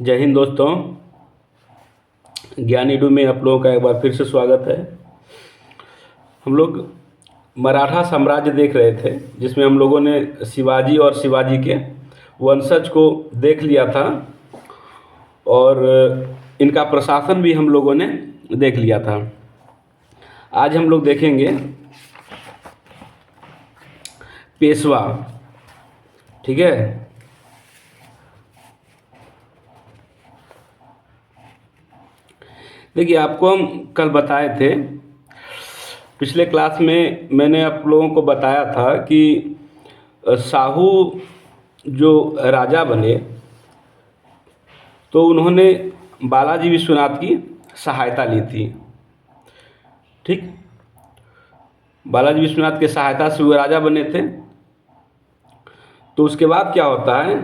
जय हिंद दोस्तों। ज्ञान ईडू में आप लोगों का एक बार फिर से स्वागत है। हम लोग मराठा साम्राज्य देख रहे थे, जिसमें हम लोगों ने शिवाजी और शिवाजी के वंशज को देख लिया था और इनका प्रशासन भी हम लोगों ने देख लिया था। आज हम लोग देखेंगे पेशवा। ठीक है, देखिए आपको हम कल बताए थे, पिछले क्लास में मैंने आप लोगों को बताया था कि साहू जो राजा बने तो उन्होंने बालाजी विश्वनाथ की सहायता ली थी। ठीक, बालाजी विश्वनाथ के सहायता से वो राजा बने थे। तो उसके बाद क्या होता है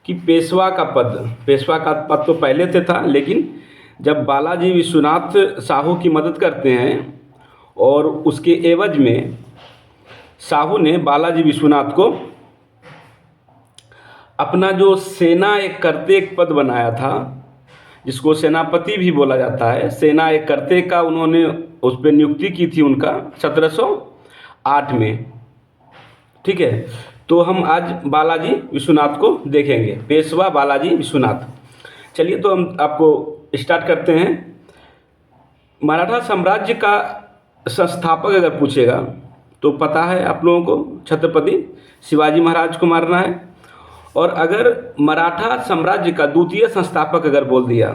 कि पेशवा का पद तो पहले से था, लेकिन जब बालाजी विश्वनाथ साहू की मदद करते हैं और उसके एवज में साहू ने बालाजी विश्वनाथ को अपना जो सेना एक करते एक पद बनाया था, जिसको सेनापति भी बोला जाता है, सेना एक करते का उन्होंने उस पर नियुक्ति की थी उनका 1708 में। ठीक है, तो हम आज बालाजी विश्वनाथ को देखेंगे, पेशवा बालाजी विश्वनाथ। चलिए तो हम आपको स्टार्ट करते हैं। मराठा साम्राज्य का संस्थापक अगर पूछेगा तो पता है आप लोगों को, छत्रपति शिवाजी महाराज को मारना है। और अगर मराठा साम्राज्य का द्वितीय संस्थापक अगर बोल दिया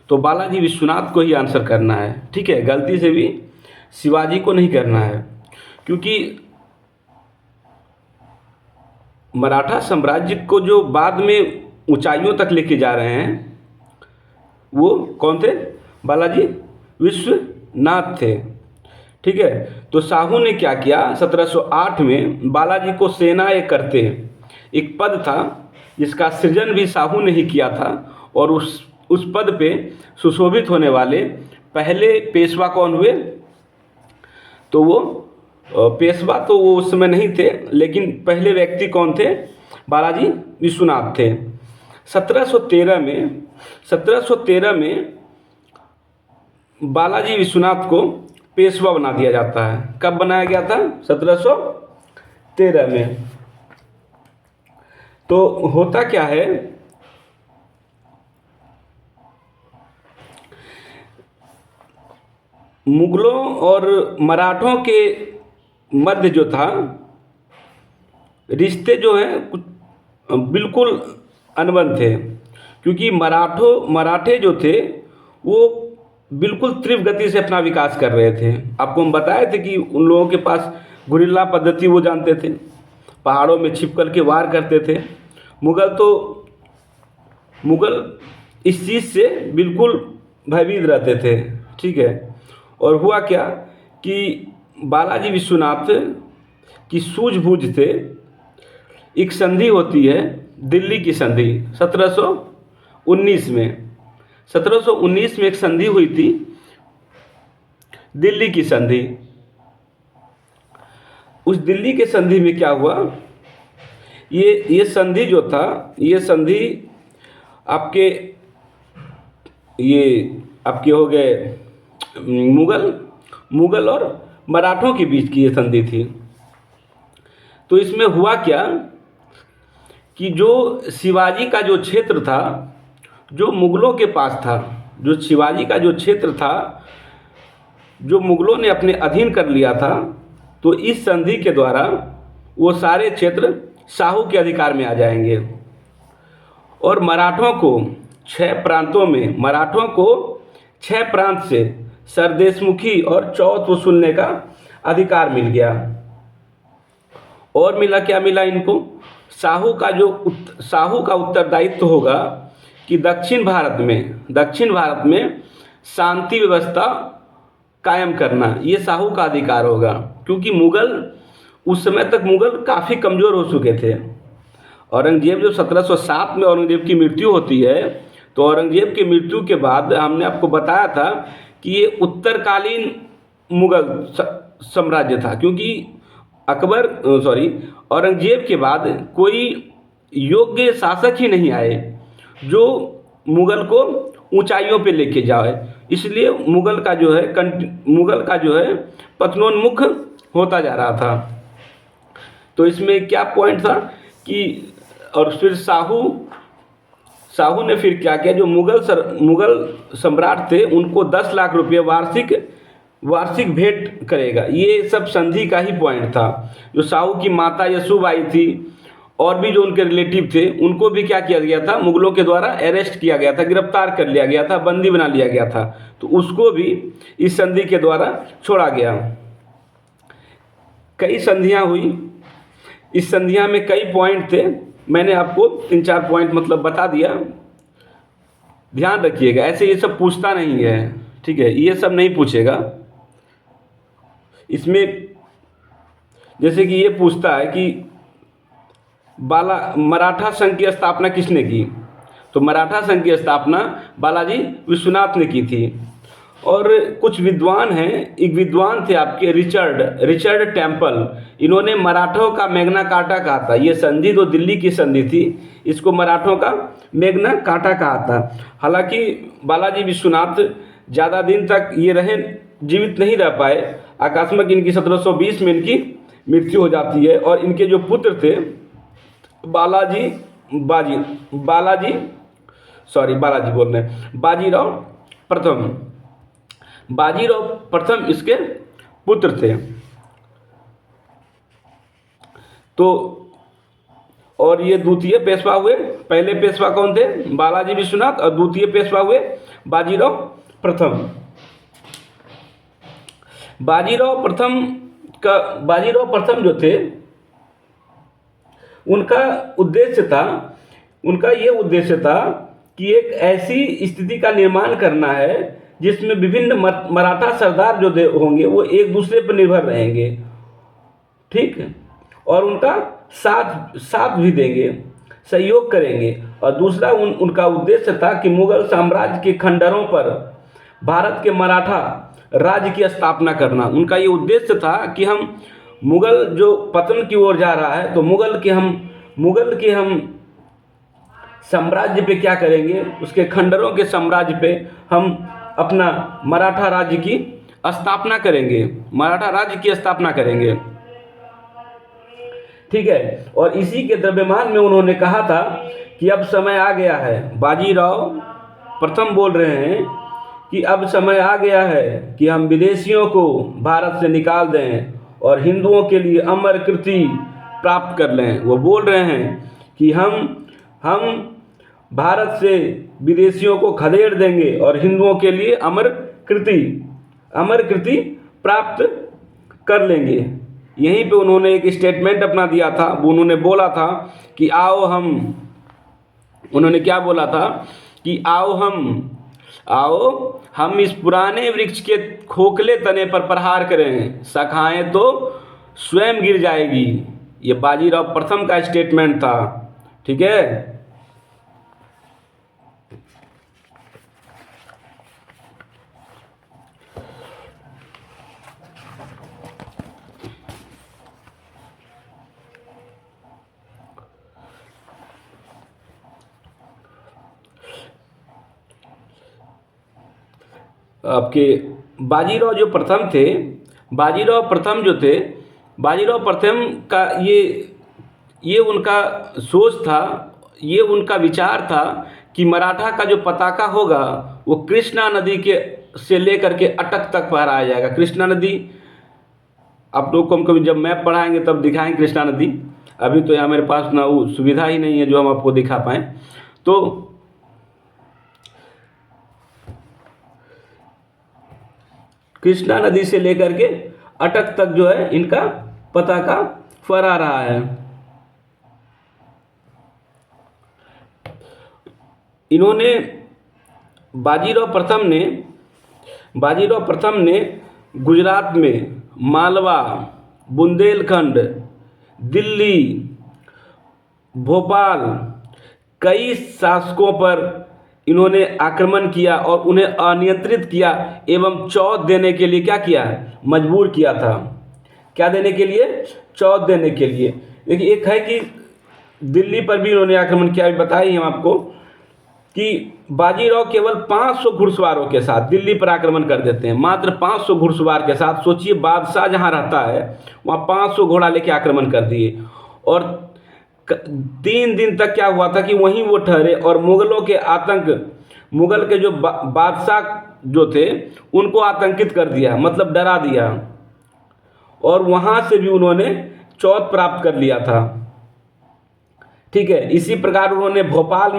तो बालाजी विश्वनाथ को ही आंसर करना है। ठीक है, गलती से भी शिवाजी को नहीं करना है, क्योंकि मराठा साम्राज्य को जो बाद में ऊंचाइयों तक लेके जा रहे हैं वो कौन थे? बालाजी विश्वनाथ थे। ठीक है, तो साहू ने क्या किया, 1708 में बालाजी को सेना एक करते एक पद था जिसका सृजन भी साहू ने ही किया था, और उस पद पे सुशोभित होने वाले पहले पेशवा कौन हुए? तो वो पेशवा तो वो उस समय नहीं थे, लेकिन पहले व्यक्ति कौन थे? बालाजी विश्वनाथ थे। 1713 में बालाजी विश्वनाथ को पेशवा बना दिया जाता है। कब बनाया गया था? 1713 में। तो होता क्या है, मुगलों और मराठों के मध्य जो था रिश्ते जो हैं कुछ बिल्कुल अनबन थे, क्योंकि मराठे जो थे वो बिल्कुल तीव्र गति से अपना विकास कर रहे थे। आपको हम बताए थे कि उन लोगों के पास गुरिल्ला पद्धति वो जानते थे, पहाड़ों में छिप कर के वार करते थे। मुगल इस चीज़ से बिल्कुल भयभीत रहते थे। ठीक है, और हुआ क्या कि बालाजी विश्वनाथ की सूझबूझ से एक संधि होती है, दिल्ली की संधि। 1719 में एक संधि हुई थी, दिल्ली की संधि। उस दिल्ली के संधि में क्या हुआ, ये संधि जो था, ये संधि आपके हो गए मुगल और मराठों के बीच की ये संधि थी। तो इसमें हुआ क्या कि जो शिवाजी का जो क्षेत्र था, जो मुगलों के पास था, जो शिवाजी का जो क्षेत्र था, जो मुगलों ने अपने अधीन कर लिया था, तो इस संधि के द्वारा वो सारे क्षेत्र साहू के अधिकार में आ जाएंगे। और मराठों को 6 प्रांत से सरदेशमुखी और चौथ वसूलने का अधिकार मिल गया। और मिला क्या मिला इनको? साहू का उत्तरदायित्व होगा कि दक्षिण भारत में शांति व्यवस्था कायम करना, ये साहू का अधिकार होगा। क्योंकि उस समय तक मुगल काफ़ी कमज़ोर हो चुके थे। औरंगजेब जब 1707 में औरंगजेब की मृत्यु होती है, तो औरंगजेब की मृत्यु के बाद हमने आपको बताया था कि ये उत्तरकालीन मुगल साम्राज्य था, क्योंकि औरंगजेब के बाद कोई योग्य शासक ही नहीं आए जो मुग़ल को ऊंचाइयों पे लेके जाए, इसलिए मुग़ल का जो है पतनोन्मुख होता जा रहा था। तो इसमें क्या पॉइंट था कि और फिर शाहू ने फिर क्या किया, जो मुग़ल सम्राट थे उनको 10 लाख रुपये वार्षिक भेंट करेगा। ये सब संधि का ही पॉइंट था। जो शाहू की माता यशोबाई थी और भी जो उनके रिलेटिव थे उनको भी क्या किया गया था, मुग़लों के द्वारा अरेस्ट किया गया था, गिरफ्तार कर लिया गया था, बंदी बना लिया गया था। तो उसको भी इस संधि के द्वारा छोड़ा गया। कई संधियाँ हुई, इस संधियाँ में कई पॉइंट थे, मैंने आपको 3-4 पॉइंट मतलब बता दिया। ध्यान रखिएगा, ऐसे ये सब पूछता नहीं है, ठीक है, ये सब नहीं पूछेगा। इसमें जैसे कि ये पूछता है कि मराठा संघ की स्थापना किसने की, तो मराठा संघ की स्थापना बालाजी विश्वनाथ ने की थी। और कुछ विद्वान हैं, एक विद्वान थे आपके रिचर्ड टेम्पल, इन्होंने मराठों का मैग्ना कार्टा कहा था। ये संधि तो दिल्ली की संधि थी, इसको मराठों का मैग्ना कार्टा कहा था। हालांकि बालाजी विश्वनाथ ज़्यादा दिन तक जीवित नहीं रह पाए, आकस्मिक इनकी 1720 में इनकी मृत्यु हो जाती है। और इनके जो पुत्र थे बाजीराव प्रथम इसके पुत्र थे। तो और ये द्वितीय पेशवा हुए। पहले पेशवा कौन थे, बालाजी विश्वनाथ, और द्वितीय पेशवा हुए बाजीराव प्रथम। बाजीराव प्रथम जो थे उनका ये उद्देश्य था कि एक ऐसी स्थिति का निर्माण करना है जिसमें विभिन्न मराठा सरदार जो होंगे वो एक दूसरे पर निर्भर रहेंगे, ठीक है, और उनका साथ भी देंगे, सहयोग करेंगे। और दूसरा उनका उद्देश्य था कि मुग़ल साम्राज्य के खंडरों पर भारत के मराठा राज्य की स्थापना करना। उनका ये उद्देश्य था कि हम मुग़ल जो पतन की ओर जा रहा है, तो मुग़ल के हम साम्राज्य पे क्या करेंगे, उसके खंडरों के साम्राज्य पे हम अपना मराठा राज्य की स्थापना करेंगे, मराठा राज्य की स्थापना करेंगे, ठीक है। और इसी के द्रव्यमान में उन्होंने कहा था कि अब समय आ गया है, बाजीराव प्रथम बोल रहे हैं कि अब समय आ गया है कि हम विदेशियों को भारत से निकाल दें और हिंदुओं के लिए अमर कीर्ति प्राप्त कर लें। वो बोल रहे हैं कि हम भारत से विदेशियों को खदेड़ देंगे और हिंदुओं के लिए अमर कीर्ति प्राप्त कर लेंगे। यहीं पे उन्होंने एक स्टेटमेंट अपना दिया था। उन्होंने बोला था कि उन्होंने क्या बोला था कि आओ हम इस पुराने वृक्ष के खोखले तने पर प्रहार करें, शाखाएं तो स्वयं गिर जाएगी। ये बाजीराव प्रथम का स्टेटमेंट था, ठीक है। आपके बाजीराव जो प्रथम थे, बाजीराव प्रथम का ये उनका सोच था, ये उनका विचार था कि मराठा का जो पताका होगा वो कृष्णा नदी से लेकर के अटक तक फहराया जाएगा। कृष्णा नदी आप लोग को हम कभी जब मैप पढ़ाएंगे तब दिखाएंगे कृष्णा नदी। अभी तो यहाँ मेरे पास ना वो सुविधा ही नहीं है जो हम आपको दिखा पाएँ। तो कृष्णा नदी से लेकर के अटक तक जो है इनका पताका फहरा रहा है। इन्होंने बाजीराव प्रथम ने गुजरात में मालवा, बुंदेलखंड, दिल्ली, भोपाल कई शासकों पर इन्होंने आक्रमण किया और उन्हें अनियंत्रित किया एवं चौथ देने के लिए क्या किया, मजबूर किया था। क्या देने के लिए? चौथ देने के लिए। देखिए, एक है कि दिल्ली पर भी इन्होंने आक्रमण किया, बताया ही हम आपको। कि बाजीराव केवल 500 घुड़सवारों के साथ दिल्ली पर आक्रमण कर देते हैं। मात्र 500 घुड़सवार के साथ, सोचिए बादशाह जहाँ रहता है वहाँ 500 घोड़ा लेके आक्रमण कर दिए। और 3 दिन तक क्या हुआ था कि वहीं वो ठहरे और मुगलों के आतंक, मुगल के जो बादशाह जो थे उनको आतंकित कर दिया, मतलब डरा दिया। और वहाँ से भी उन्होंने चौथ प्राप्त कर लिया था। ठीक है, इसी प्रकार उन्होंने भोपाल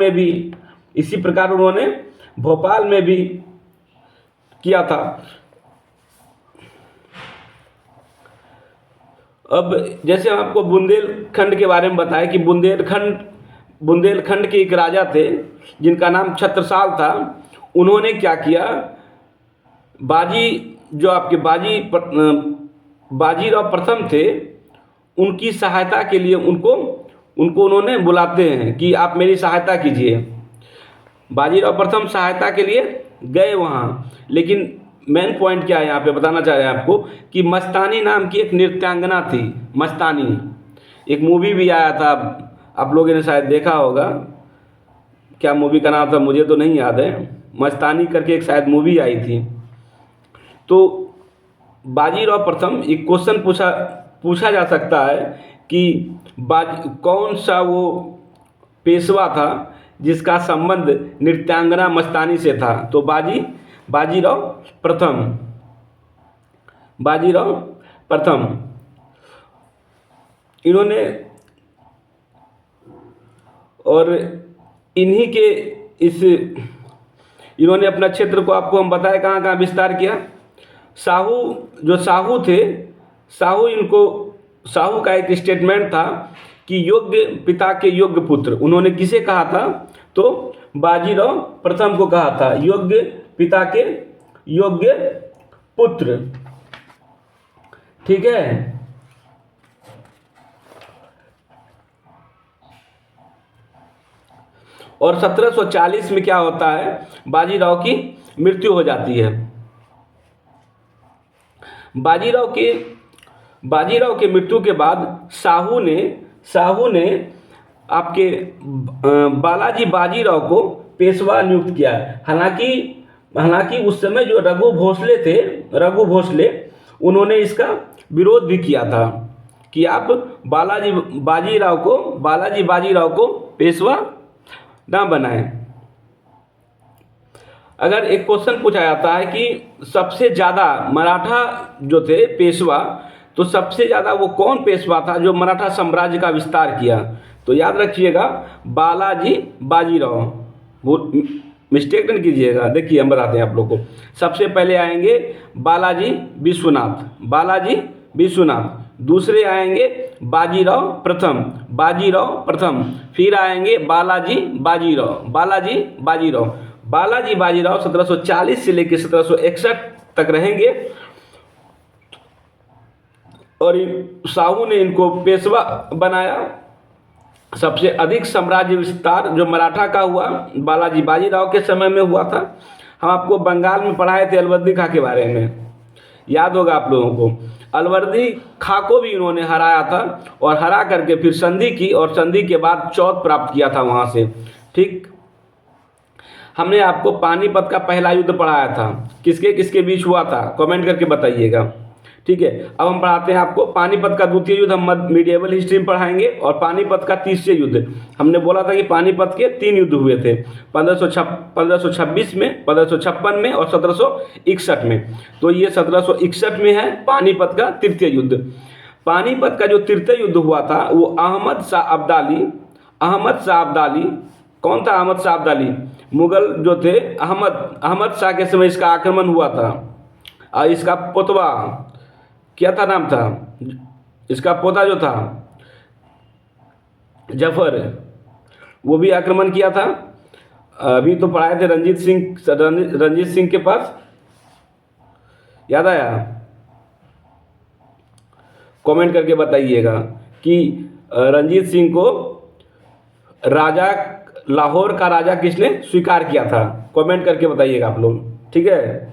में भी किया था। अब जैसे हम आपको बुंदेलखंड के बारे में बताया कि बुंदेलखंड के एक राजा थे जिनका नाम छत्रसाल था। उन्होंने क्या किया, बाजीराव प्रथम थे, उनकी सहायता के लिए उनको उन्होंने बुलाते हैं कि आप मेरी सहायता कीजिए। बाजीराव प्रथम सहायता के लिए गए वहाँ, लेकिन मेन पॉइंट क्या है यहाँ पे बताना चाह रहे हैं आपको कि मस्तानी नाम की एक नृत्यांगना थी। मस्तानी, एक मूवी भी आया था, आप लोगों ने शायद देखा होगा। क्या मूवी का नाम था मुझे तो नहीं याद है, मस्तानी करके एक शायद मूवी आई थी। तो बाजीराव प्रथम एक क्वेश्चन पूछा जा सकता है कि कौन सा वो पेशवा था जिसका संबंध नृत्यांगना मस्तानी से था। तो बाजीराव प्रथम इन्होंने, और इन्होंने अपना क्षेत्र को आपको हम बताए कहाँ कहाँ विस्तार किया। साहू थे, साहू का एक स्टेटमेंट था कि योग्य पिता के योग्य पुत्र। उन्होंने किसे कहा था, तो बाजीराव प्रथम को कहा था, योग्य पिता के योग्य पुत्र। ठीक है, और 1740 में क्या होता है, बाजीराव की मृत्यु हो जाती है। बाजीराव के मृत्यु के बाद साहू ने आपके बालाजी बाजीराव को पेशवा नियुक्त किया। हालांकि उस समय जो रघु भोसले उन्होंने इसका विरोध भी किया था कि आप बालाजी बाजीराव को पेशवा ना बनाएं। अगर एक क्वेश्चन पूछा जाता है कि सबसे ज़्यादा मराठा जो थे पेशवा, तो सबसे ज़्यादा वो कौन पेशवा था जो मराठा साम्राज्य का विस्तार किया, तो याद रखिएगा बालाजी बाजीराव। वो मिस्टेक नहीं कीजिएगा। देखिए हम बताते हैं आप लोग को। सबसे पहले आएंगे बालाजी विश्वनाथ, दूसरे आएंगे बाजीराव प्रथम, फिर आएंगे बालाजी बाजीराव 1740 से लेकर 1761 तक रहेंगे। और साहू ने इनको पेशवा बनाया। सबसे अधिक साम्राज्य विस्तार जो मराठा का हुआ बालाजी बाजीराव के समय में हुआ था। हम आपको बंगाल में पढ़ाए थे अलवर्दी खां के बारे में, याद होगा आप लोगों को। अलवर्दी खां को भी इन्होंने हराया था और हरा करके फिर संधि की, और संधि के बाद चौथ प्राप्त किया था वहाँ से। ठीक, हमने आपको पानीपत का पहला युद्ध पढ़ाया था, किसके किसके बीच हुआ था, कमेंट करके बताइएगा। ठीक है, अब हम पढ़ाते हैं आपको पानीपत का द्वितीय युद्ध। हम मीडिएवल हिस्ट्री में पढ़ाएंगे। और पानीपत का तीसरे युद्ध, हमने बोला था कि पानीपत के 3 युद्ध हुए थे, 1526 में, 1556 में और 1761 में। तो ये 1761 में है पानीपत का तृतीय युद्ध। पानीपत का जो तृतीय युद्ध हुआ था वो अहमद शाह अब्दाली, कौन था अहमद शाह अब्दाली? मुगल जो थे अहमद शाह के समय इसका आक्रमण हुआ था। और इसका पोतवा क्या था, नाम था इसका पोता जो था जफर, वो भी आक्रमण किया था। अभी तो पढ़ाए थे रंजीत सिंह के पास, याद आया? कमेंट करके बताइएगा कि रंजीत सिंह को लाहौर का राजा किसने स्वीकार किया था, कमेंट करके बताइएगा आप लोग। ठीक है,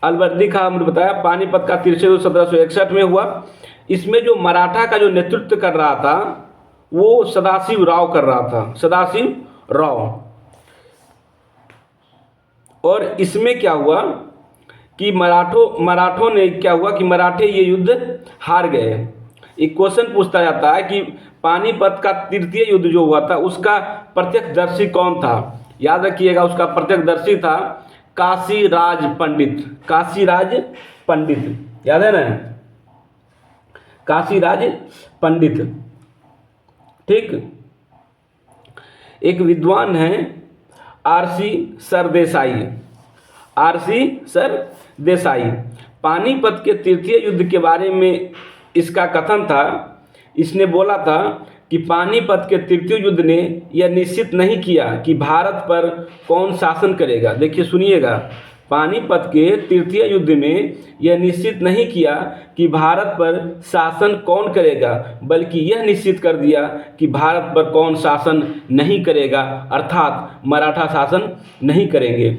अलवर्दी खां हमने बताया पानीपत का तीसरा युद्ध 1761 में हुआ। इसमें जो मराठा का जो नेतृत्व कर रहा था वो सदाशिव राव कर रहा था, सदाशिव राव। और इसमें क्या हुआ कि मराठों ने क्या हुआ कि मराठे ये युद्ध हार गए। एक क्वेश्चन पूछता जाता है कि पानीपत का तृतीय युद्ध जो हुआ था उसका प्रत्यक्षदर्शी कौन था। याद रखिएगा, उसका प्रत्यक्षदर्शी था काशीराज पंडित। काशीराज पंडित, याद है ना, काशीराज पंडित। ठीक। एक विद्वान है आरसी सरदेसाई, आरसी सरदेसाई। पानीपत के तृतीय युद्ध के बारे में इसका कथन था। इसने बोला था कि पानीपत के तृतीय युद्ध ने यह निश्चित नहीं किया कि भारत पर कौन शासन करेगा। देखिए सुनिएगा, पानीपत के तृतीय युद्ध में यह निश्चित नहीं किया कि भारत पर शासन कौन करेगा, बल्कि यह निश्चित कर दिया कि भारत पर कौन शासन नहीं करेगा, अर्थात मराठा शासन नहीं करेंगे।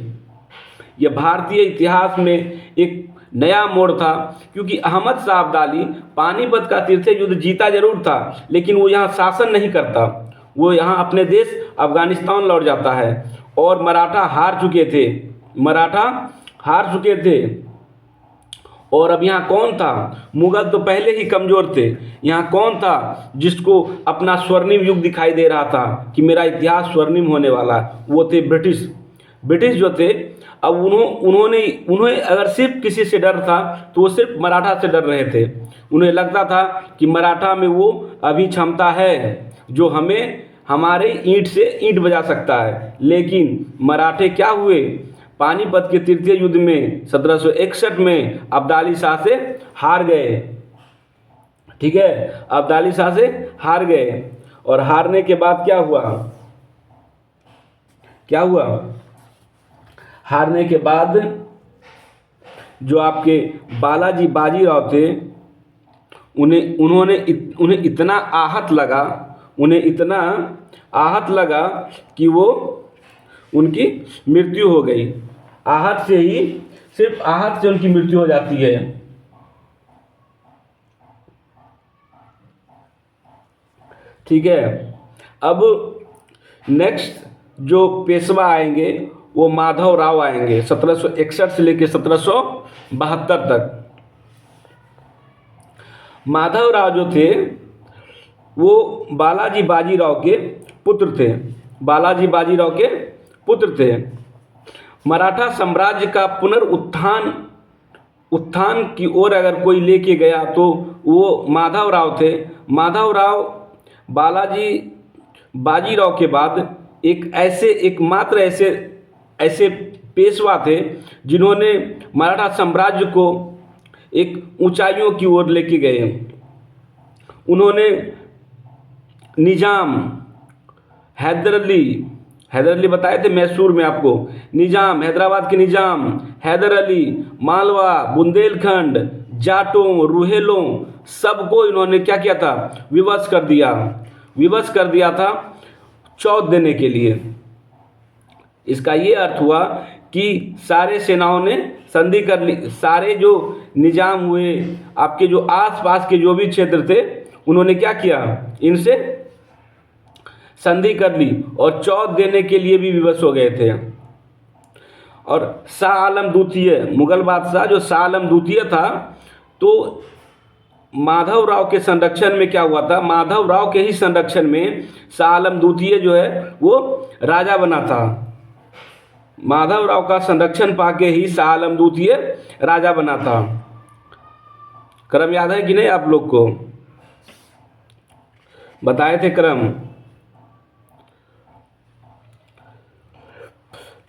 यह भारतीय इतिहास में एक नया मोड़ था, क्योंकि अहमद शाह अब्दाली पानीपत का तृतीय युद्ध जीता जरूर था, लेकिन वो यहाँ शासन नहीं करता। वो यहाँ अपने देश अफगानिस्तान लौट जाता है और मराठा हार चुके थे, मराठा हार चुके थे। और अब यहाँ कौन था? मुगल तो पहले ही कमज़ोर थे। यहाँ कौन था जिसको अपना स्वर्णिम युग दिखाई दे रहा था कि मेरा इतिहास स्वर्णिम होने वाला? वो थे ब्रिटिश। ब्रिटिश जो थे, अब उन्हें अगर सिर्फ किसी से डर था तो वो सिर्फ मराठा से डर रहे थे। उन्हें लगता था कि मराठा में वो अभी क्षमता है जो हमें हमारे ईंट से ईंट बजा सकता है। लेकिन मराठे क्या हुए? पानीपत के तृतीय युद्ध में 1761 में अब्दाली शाह से हार गए। ठीक है, अब्दाली शाह से हार गए। और हारने के बाद क्या हुआ? क्या हुआ? हारने के बाद जो आपके बालाजी बाजीराव थे, उन्हें इतना आहत लगा, उन्हें इतना आहत लगा कि वो उनकी मृत्यु हो गई। आहत से ही, सिर्फ आहत से उनकी मृत्यु हो जाती है। ठीक है। अब नेक्स्ट जो पेशवा आएंगे वो माधव राव आएंगे 1761 से लेकर 1772 तक। माधव राव जो थे वो बालाजी बाजीराव के पुत्र थे, बालाजी बाजीराव के पुत्र थे। मराठा साम्राज्य का उत्थान की ओर अगर कोई लेके गया तो वो माधव राव थे। माधव राव बालाजी बाजीराव के बाद एकमात्र ऐसे पेशवा थे जिन्होंने मराठा साम्राज्य को एक ऊंचाइयों की ओर लेके गए। उन्होंने निजाम, हैदर अली बताए थे मैसूर में आपको, निजाम, हैदराबाद के निजाम, हैदर अली, मालवा, बुंदेलखंड, जाटों, रूहेलों, सबको इन्होंने क्या किया था? विवश कर दिया था चौथ देने के लिए। इसका ये अर्थ हुआ कि सारे सेनाओं ने संधि कर ली। सारे जो निजाम हुए, आपके जो आसपास के जो भी क्षेत्र थे, उन्होंने क्या किया? इनसे संधि कर ली और चौथ देने के लिए भी विवश हो गए थे। और शाह आलम द्वितीय, मुगल बादशाह जो शाह आलम द्वितीय था, तो माधव राव के संरक्षण में क्या हुआ था? माधव राव के ही संरक्षण में शाह आलम द्वितीय जो है वो राजा बना था। माधव राव का संरक्षण पाके ही शाह आलम द्वितीय राजा बना था। क्रम याद है कि नहीं आप लोग को? बताए थे क्रम।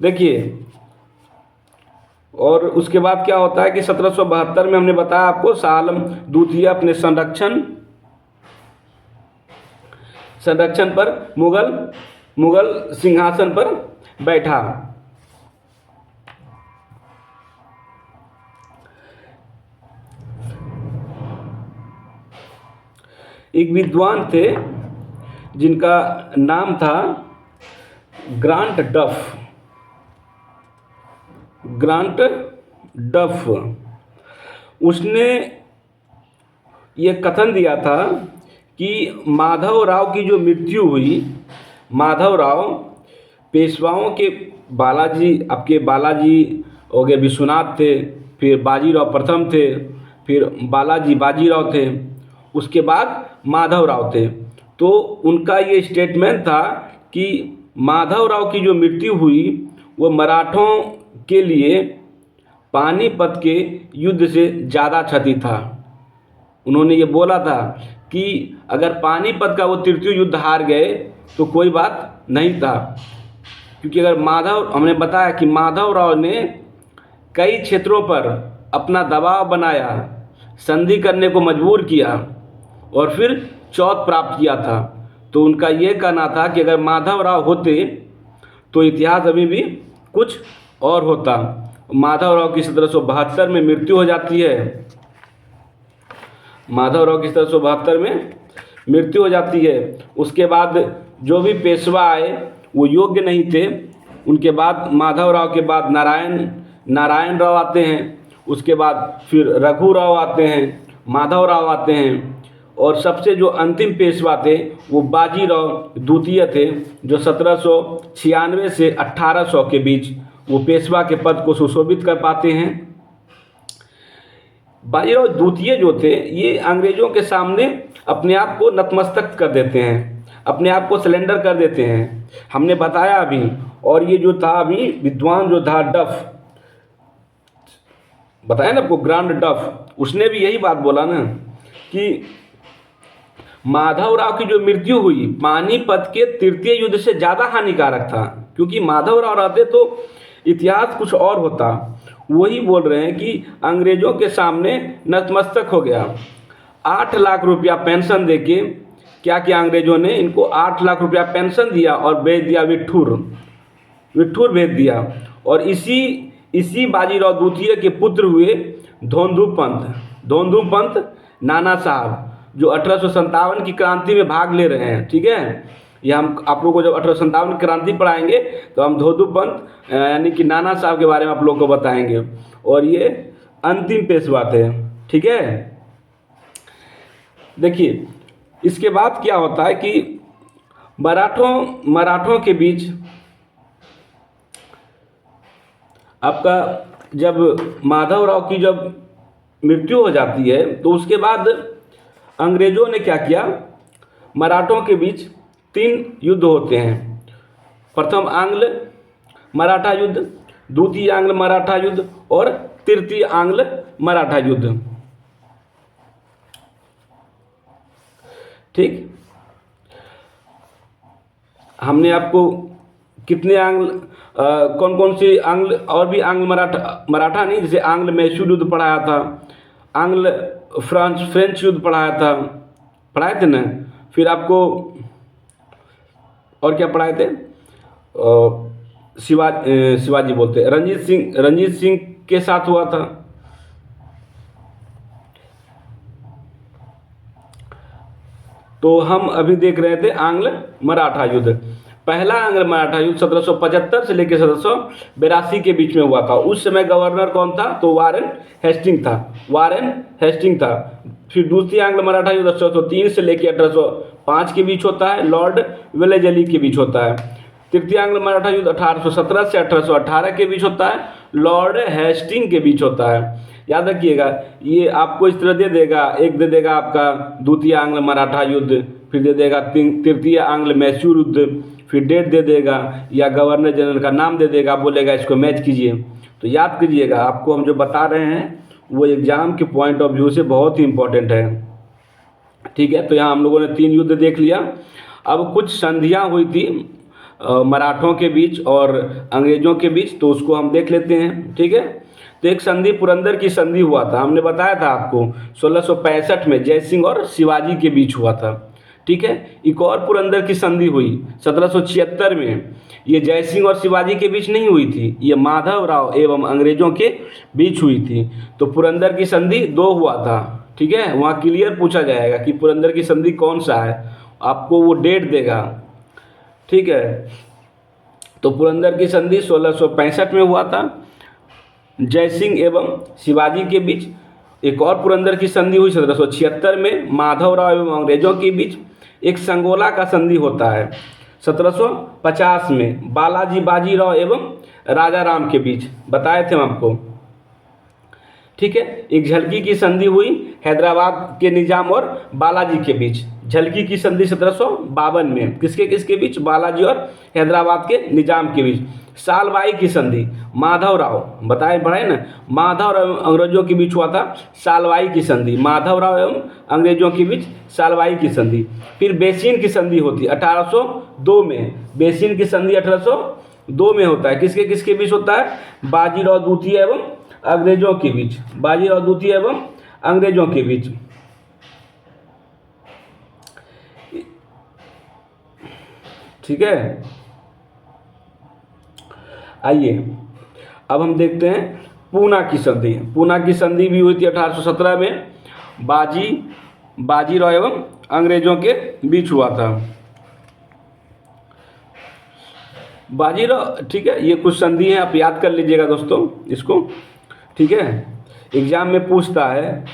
देखिए, और उसके बाद क्या होता है कि 1772 में हमने बताया आपको, शाह आलम द्वितीय अपने संरक्षण पर मुगल सिंहासन पर बैठा। एक विद्वान थे जिनका नाम था ग्रांट डफ। उसने ये कथन दिया था कि माधव राव की जो मृत्यु हुई, माधव राव पेशवाओं के बालाजी, आपके बालाजी हो गए, विश्वनाथ थे, फिर बाजीराव प्रथम थे, फिर बालाजी बाजीराव थे, उसके बाद माधव राव थे। तो उनका ये स्टेटमेंट था कि माधव राव की जो मृत्यु हुई वो मराठों के लिए पानीपत के युद्ध से ज़्यादा क्षति था। उन्होंने ये बोला था कि अगर पानीपत का वो तृतीय युद्ध हार गए तो कोई बात नहीं था, क्योंकि अगर हमने बताया कि माधव राव ने कई क्षेत्रों पर अपना दबाव बनाया, संधि करने को मजबूर किया और फिर चौथ प्राप्त किया था। तो उनका ये कहना था कि अगर माधव राव होते तो इतिहास अभी भी कुछ और होता। माधव राव की 1772 में मृत्यु हो जाती है। माधव राव की 1772 में मृत्यु हो जाती है। उसके बाद जो भी पेशवा आए वो योग्य नहीं थे। उनके बाद माधव राव के बाद नारायण राव आते हैं, उसके बाद फिर रघु राव आते हैं, माधव राव आते हैं, और सबसे जो अंतिम पेशवा थे वो बाजीराव द्वितीय थे, जो 1796 से 1800 के बीच वो पेशवा के पद को सुशोभित कर पाते हैं। बाजीराव द्वितीय जो थे ये अंग्रेजों के सामने अपने आप को नतमस्तक कर देते हैं, अपने आप को सिलेंडर कर देते हैं। हमने बताया अभी, और ये जो था अभी विद्वान जो था डफ, बताया ना आपको, ग्रांड डफ, उसने भी यही बात बोला ना कि माधव राव की जो मृत्यु हुई पानीपत के तृतीय युद्ध से ज़्यादा हानिकारक था, क्योंकि माधव राव रहते तो इतिहास कुछ और होता। वही बोल रहे हैं कि अंग्रेज़ों के सामने नतमस्तक हो गया। 8 लाख रुपया पेंशन देके क्या किया अंग्रेज़ों ने, इनको 8 लाख रुपया पेंशन दिया और भेज दिया विठूर भेज दिया। और इसी बाजीराव द्वितीय के पुत्र हुए धोंधू पंत नाना साहब, जो 1857 की क्रांति में भाग ले रहे हैं। ठीक है, ये हम आप लोगों को जब 1857 की क्रांति पढ़ाएंगे तो हम धोंधू पंत यानी कि नाना साहब के बारे में आप लोगों को बताएंगे, और ये अंतिम पेशवा थे। ठीक है, देखिए इसके बाद क्या होता है कि मराठों के बीच आपका जब माधव राव की जब मृत्यु हो जाती है तो उसके बाद अंग्रेज़ों ने क्या किया, मराठों के बीच 3 युद्ध होते हैं। प्रथम आंग्ल मराठा युद्ध, द्वितीय आंग्ल मराठा युद्ध और तृतीय आंग्ल मराठा युद्ध। ठीक, हमने आपको कितने कौन कौन से आंग्ल, और भी आंग्ल मराठा नहीं, जैसे आंग्ल मैसूर युद्ध पढ़ाया था, आंग्ल फ्रेंच युद्ध पढ़ाए थे ना। फिर आपको और क्या पढ़ाए थे, शिवाजी बोलते, रंजीत सिंह के साथ हुआ था। तो हम अभी देख रहे थे आंग्ल मराठा युद्ध। पहला आंग्ल मराठा युद्ध 1775 से लेकर 1782 के बीच में हुआ था। उस समय गवर्नर कौन था, तो वारेन हेस्टिंग था। फिर दूसरी आंग्ल मराठा युद्ध 1803 से लेकर 1805 के बीच होता है, लॉर्ड वेलेजली के बीच होता है। तृतीय आंग्ल मराठा युद्ध 1817 से 1818 के बीच होता है, लॉर्ड हेस्टिंग के बीच होता है। याद रखिएगा, ये आपको इस तरह दे देगा, एक दे देगा आपका द्वितीय आंग्ल मराठा युद्ध, फिर दे देगा तृतीय आंग्ल मैसूर युद्ध, फिर डेट दे देगा या गवर्नर जनरल का नाम दे देगा, बोलेगा इसको मैच कीजिए। तो याद कीजिएगा, आपको हम जो बता रहे हैं वो एग्ज़ाम के पॉइंट ऑफ व्यू से बहुत ही इम्पोर्टेंट है। ठीक है, तो यहाँ हम लोगों ने 3 युद्ध देख लिया। अब कुछ संधियाँ हुई थी मराठों के बीच और अंग्रेज़ों के बीच, तो उसको हम देख लेते हैं। ठीक है, तो एक संधि पुरंदर की संधि हुआ था, हमने बताया था आपको 1665 में जयसिंह और शिवाजी के बीच हुआ था। ठीक है, एक और पुरंदर की संधि हुई 1776 में, ये जयसिंह और शिवाजी के बीच नहीं हुई थी, ये माधव राव एवं अंग्रेज़ों के बीच हुई थी। तो पुरंदर की संधि 2 हुआ था। ठीक है, वहाँ क्लियर पूछा जाएगा कि पुरंदर की संधि कौन सा है, आपको वो डेट देगा। ठीक है, तो पुरंदर की संधि 1665 में हुआ था जयसिंह एवं शिवाजी के बीच, एक और पुरंदर की संधि हुई 1776 में माधवराव एवं अंग्रेजों के बीच। एक संगोला का संधि होता है 1750 में बालाजी बाजीराव एवं राजा राम के बीच, बताए थे हम आपको। ठीक है, एक झलकी की संधि हुई हैदराबाद के निजाम और बालाजी के बीच। झलकी की संधि 1752 में किसके किसके बीच? बालाजी और हैदराबाद के निजाम के बीच। सालबाई की संधि माधवराव, बताए पढ़ाए ना, माधवराव एवं अंग्रेजों के बीच हुआ था सालबाई की संधि। माधवराव एवं अंग्रेजों के बीच सालबाई की संधि। फिर बेसिन की संधि होती है 1802 में। बेसिन की संधि 1802 में होता है। किसके किसके बीच होता है? बाजीराव द्वितीय एवं अंग्रेजों के बीच। बाजीराव द्वितीय एवं अंग्रेजों के बीच। ठीक है, आइए अब हम देखते हैं पूना की संधि। पूना की संधि भी हुई थी 1817 में। बाजीराव एवं अंग्रेजों के बीच हुआ था। बाजीराव, ठीक है, ये कुछ संधि हैं, आप याद कर लीजिएगा दोस्तों इसको। ठीक है, एग्जाम में पूछता है,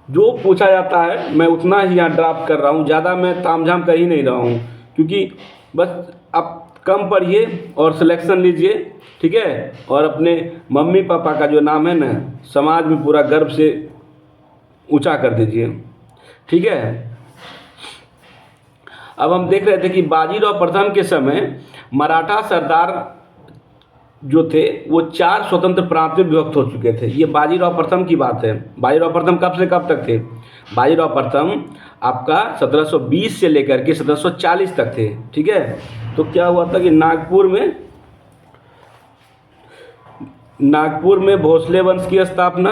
जो पूछा जाता है मैं उतना ही यहाँ ड्राफ्ट कर रहा हूँ, ज़्यादा मैं तामझाम कर ही नहीं रहा हूँ, क्योंकि बस आप कम पढ़िए और सिलेक्शन लीजिए। ठीक है, और अपने मम्मी पापा का जो नाम है ना, समाज में पूरा गर्व से ऊंचा कर दीजिए। ठीक है, अब हम देख रहे थे कि बाजीराव प्रथम के समय मराठा सरदार जो थे वो 4 स्वतंत्र प्रांत में विभक्त हो चुके थे। ये बाजीराव प्रथम की बात है। बाजीराव प्रथम कब से कब तक थे? बाजीराव प्रथम आपका 1720 से लेकर के 1740 तक थे। ठीक है, तो क्या हुआ था कि नागपुर में भोसले वंश की स्थापना,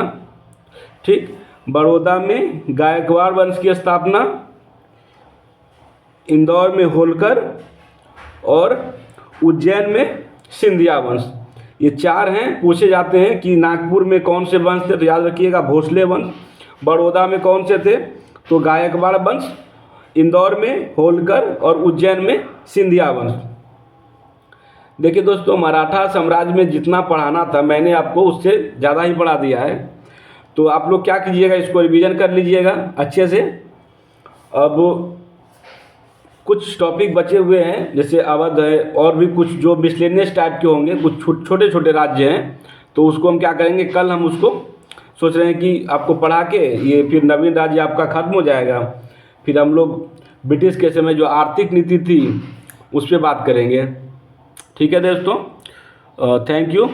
ठीक, बड़ौदा में गायकवाड़ वंश की स्थापना, इंदौर में होलकर और उज्जैन में सिंधिया वंश। ये 4 हैं। पूछे जाते हैं कि नागपुर में कौन से वंश थे, तो याद रखिएगा भोसले वंश। बड़ौदा में कौन से थे? तो गायकवाड़ वंश। इंदौर में होलकर और उज्जैन में सिंधिया वंश। देखिए दोस्तों, मराठा साम्राज्य में जितना पढ़ाना था मैंने आपको उससे ज़्यादा ही पढ़ा दिया है। तो आप लोग क्या कीजिएगा, इसको रिवीजन कर लीजिएगा अच्छे से। अब कुछ टॉपिक बचे हुए हैं, जैसे अवध है और भी कुछ जो मिसलेनियस टाइप के होंगे, कुछ छोटे छोटे राज्य हैं, तो उसको हम क्या करेंगे, कल हम उसको सोच रहे हैं कि आपको पढ़ा के ये फिर नवीन राज्य आपका ख़त्म हो जाएगा। फिर हम लोग ब्रिटिश के समय जो आर्थिक नीति थी उस पर बात करेंगे। ठीक है दोस्तों, थैंक यू।